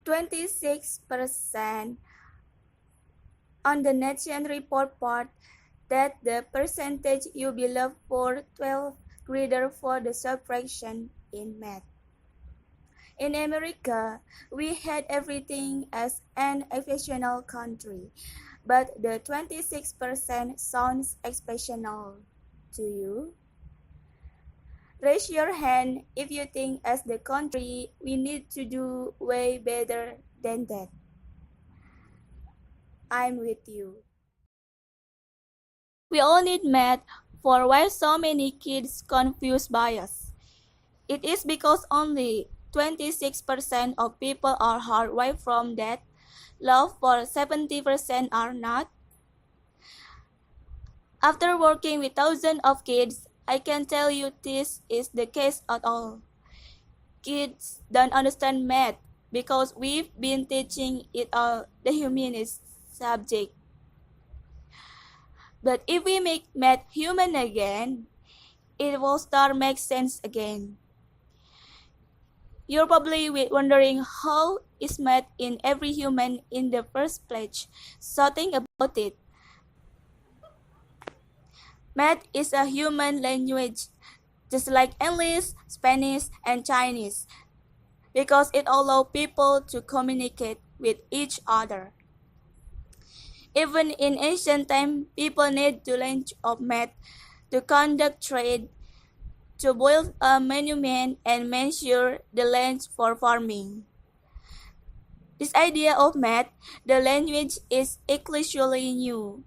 26% on the nation report part that the percentage you below for 12th grader for the subtraction in math. In America, we had everything as an exceptional country, but the 26% sounds exceptional to you. Raise your hand if you think as the country we need to do way better than that. I'm with you. We all need math for why so many kids confuse bias. It is because only 26% of people are hardwired from that, love for 70% are not. After working with thousands of kids, I can tell you this is the case at all. Kids don't understand math because we've been teaching it all the humanist subject. But if we make math human again, it will start make sense again. You're probably wondering how is math in every human in the first place, so think about it. Math is a human language, just like English, Spanish, and Chinese, because it allows people to communicate with each other. Even in ancient times, people need the language of math to conduct trade, to build a monument, and measure the land for farming. This idea of math, the language, is actually new.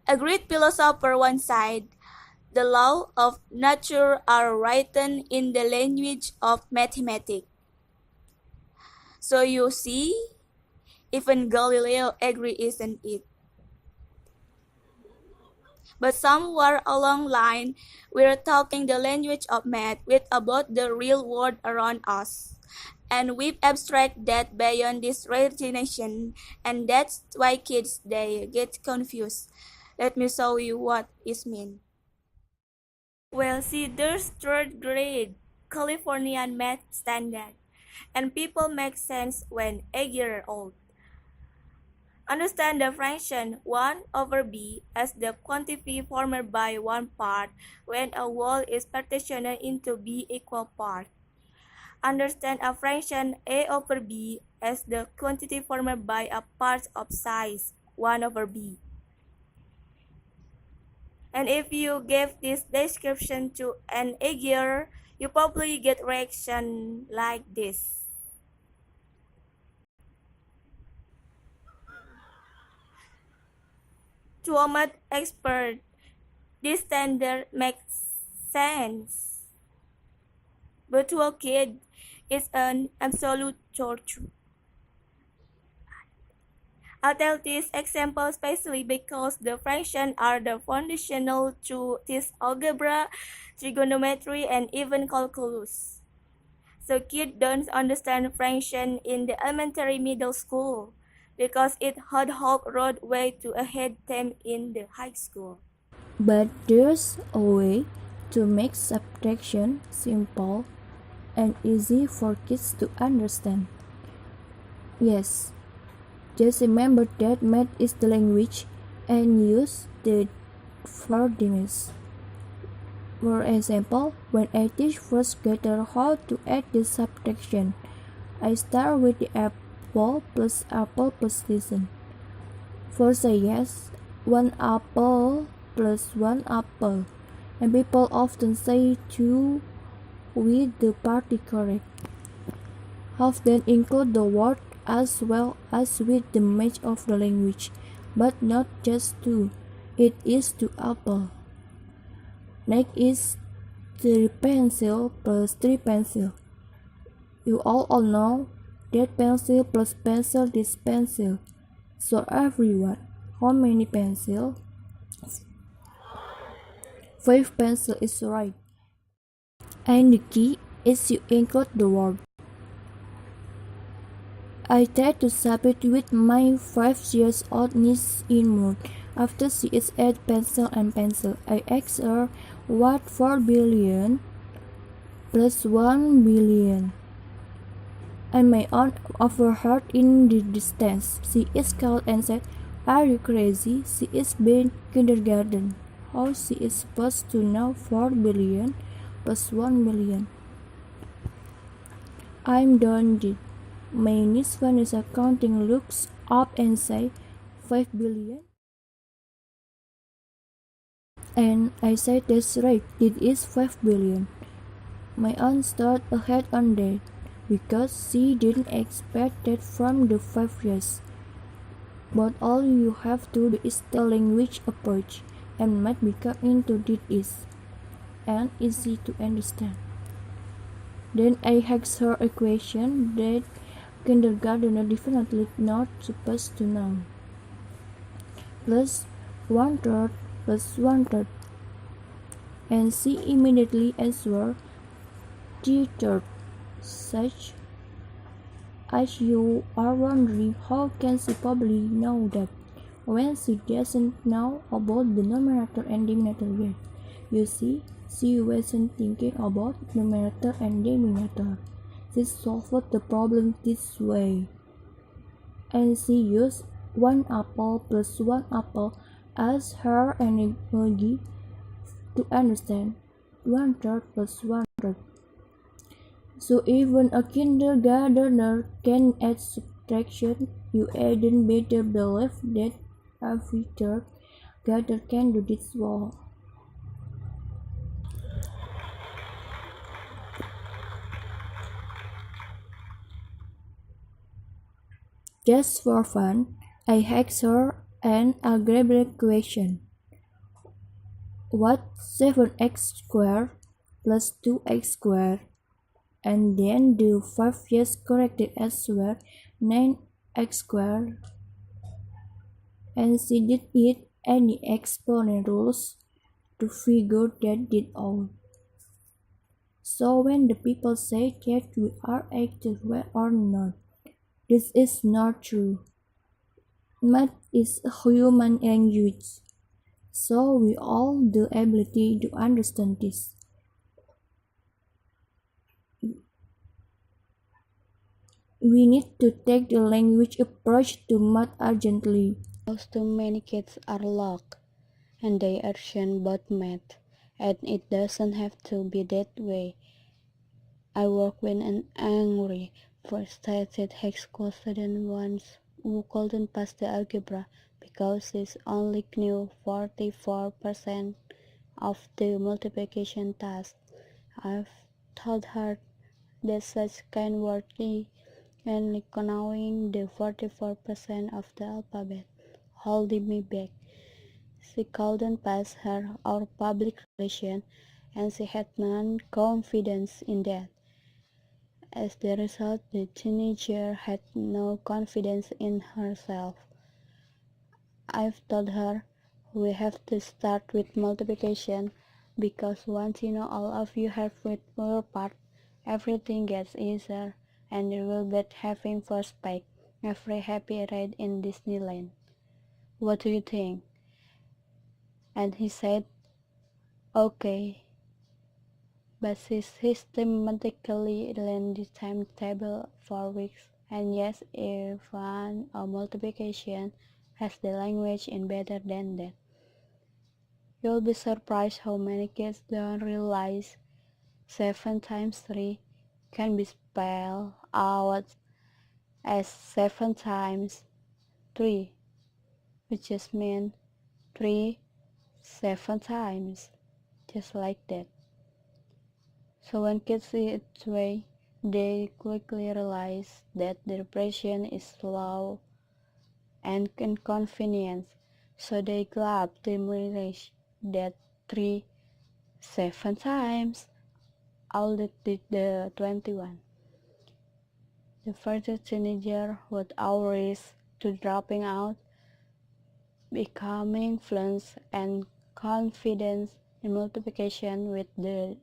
A great philosopher once said, the laws of nature are written in the language of mathematics. So you see, even Galileo agreed, isn't it? But somewhere along the line, we're talking the language of math with about the real world around us. And we've abstracted that beyond this recognition, and that's why kids they get confused. Let me show you what it means. Well, see, there's third grade Californian math standard, and people make sense when 8 years old. Understand the fraction 1 over b as the quantity formed by one part when a whole is partitioned into b equal parts. Understand a fraction a over b as the quantity formed by a part of size 1 over b. And if you give this description to an 8-year, you probably get reaction like this. To a math expert, this standard makes sense. But to a kid, it's an absolute torture. I'll tell this example especially because the fractions are the foundational to this algebra, trigonometry, and even calculus. So kids don't understand fraction in the elementary middle school because it had hard roadway to ahead them in the high school. But there's a way to make subtraction simple and easy for kids to understand. Yes. Just remember that math is the language and use the furtherance. For example, when I teach first grader how to add the subtraction, I start with the apple plus listen. First say yes, 1 apple plus 1 apple, and people often say 2 with the party correct. Have then include the word as well as with the match of the language, but not just 2. It is 2 apple. Next is 3 pencil plus 3 pencil. You all know that pencil plus pencil is pencil. So everyone, how many pencil? 5 pencil is right. And the key is you include the word. I tried to submit with my 5-year-old niece in mood. After she is at pencil and pencil, I asked her what 4 billion plus 1 billion. and my aunt overheard in the distance. She scowled and said, "Are you crazy? She is been kindergarten. How she is supposed to know 4 billion plus 1 million? I'm done it." My niece Vanessa counting looks up and say, 5 billion? And I said, "That's right, it is 5 billion. My aunt thought ahead on that, because she didn't expect that from the 5 years. But all you have to do is the language approach, and might become into it is and easy to understand." Then I asked her a question that kindergartner definitely not supposed to know. Plus 1/3 plus 1/3. And she immediately answered, 2/3. Such as you are wondering how can she probably know that when she doesn't know about the numerator and denominator yet. You see, she wasn't thinking about numerator and denominator. She solved the problem this way. And she used 1 apple plus 1 apple as her analogy to understand 1/3 plus 1/3. So even a kindergartner can add subtraction. You hadn't better believe that every third grader can do this well. Just for fun, I asked her an algebraic question. What 7x squared plus 2x squared? And then the 5 years corrected elsewhere, 9x squared. And she did it any exponent rules to figure that it out. So when the people say that we are active well or not, this is not true. Math is a human language, so we all the ability to understand this. We need to take the language approach to math urgently. Because too many kids are locked, and they understand both math, and it doesn't have to be that way. I work with an angry, frustrated high school student once who couldn't pass the algebra because she only knew 44% of the multiplication task. I've told her that such can work and knowing the 44% of the alphabet, holding me back. She couldn't pass her or public relation, and she had none confidence in that. As the result, the teenager had no confidence in herself. I've told her we have to start with multiplication because once you know all of you have with your part, everything gets easier and you will be having first spike every happy ride in Disneyland. What do you think? And he said, okay. But she systematically learned the timetable for weeks, and yes, even a multiplication has the language in better than that. You'll be surprised how many kids don't realize 7 times 3 can be spelled out as 7 times 3, which just means 3 7 times, just like that. So when kids see it this way, they quickly realize that the depression is slow and inconvenient, so they grab the mirage that 3 7 times all the 21. The further teenager would always to dropping out, becoming fluent and confident in multiplication with the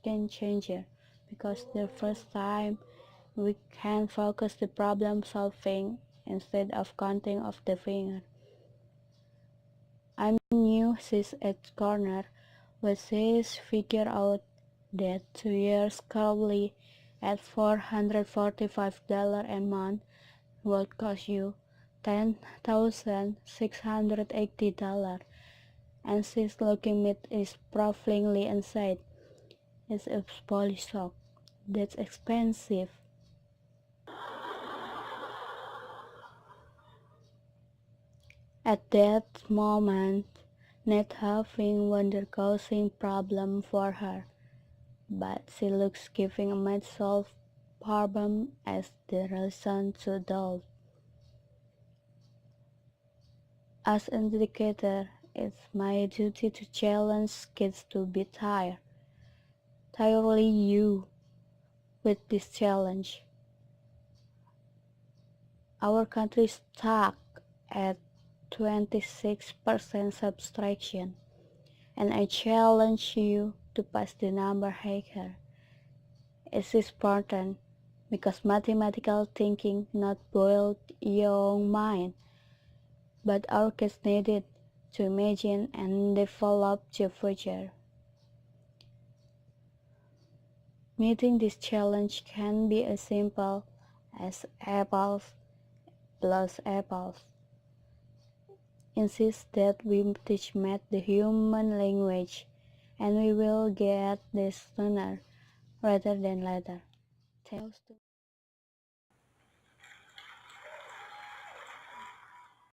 game changer, because the first time we can focus the problem solving instead of counting of the finger. I knew she's at corner, but she's figured out that 2 years probably at $445 a month would cost you $10,680, and she's looking at it profilingly inside. It's a Polish shock. That's expensive. At that moment, not having wonder causing problem for her, but she looks giving a might solve problem as the reason to doubt. As an educator, it's my duty to challenge kids to be tirely you with this challenge. Our country is stuck at 26% subtraction, and I challenge you to pass the number higher. It is important because mathematical thinking not boiled young mind, but our kids need it to imagine and develop the future. Meeting this challenge can be as simple as apples plus apples. Insist that we teach math the human language, and we will get this sooner rather than later. Thanks.